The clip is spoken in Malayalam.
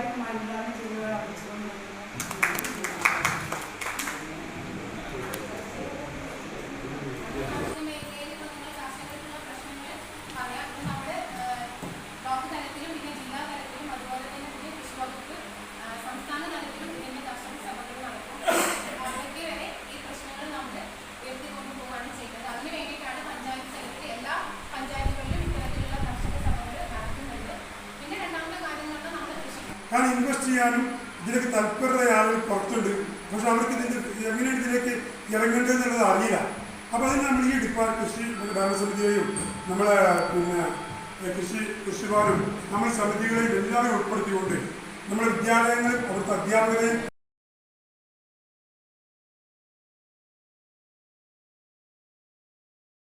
ഔപചാരികമായി ഉദ്ഘാടനം ചെയ്തവരെ അറിയിച്ചുകൊണ്ടിരിക്കുന്നു. കാരണം ഇൻവെസ്റ്റ് ചെയ്യാനും ഇതിലേക്ക് താല്പര്യമുള്ള ആളുകൾ പുറത്തുണ്ട്. പക്ഷെ അവർക്ക് എങ്ങനെയാണ് ഇതിലേക്ക് ഇറങ്ങേണ്ടത് എന്നുള്ളത് അറിയില്ല. അപ്പോൾ അതിന് നമ്മൾ ഈ കൃഷി ഭരണസമിതിയെയും നമ്മളെ കൃഷിഭവനും നമ്മുടെ സമിതികളെയും എല്ലാവരും ഉൾപ്പെടുത്തിക്കൊണ്ട് നമ്മുടെ വിദ്യാലയങ്ങളിൽ അവിടുത്തെ അധ്യാപകരെയും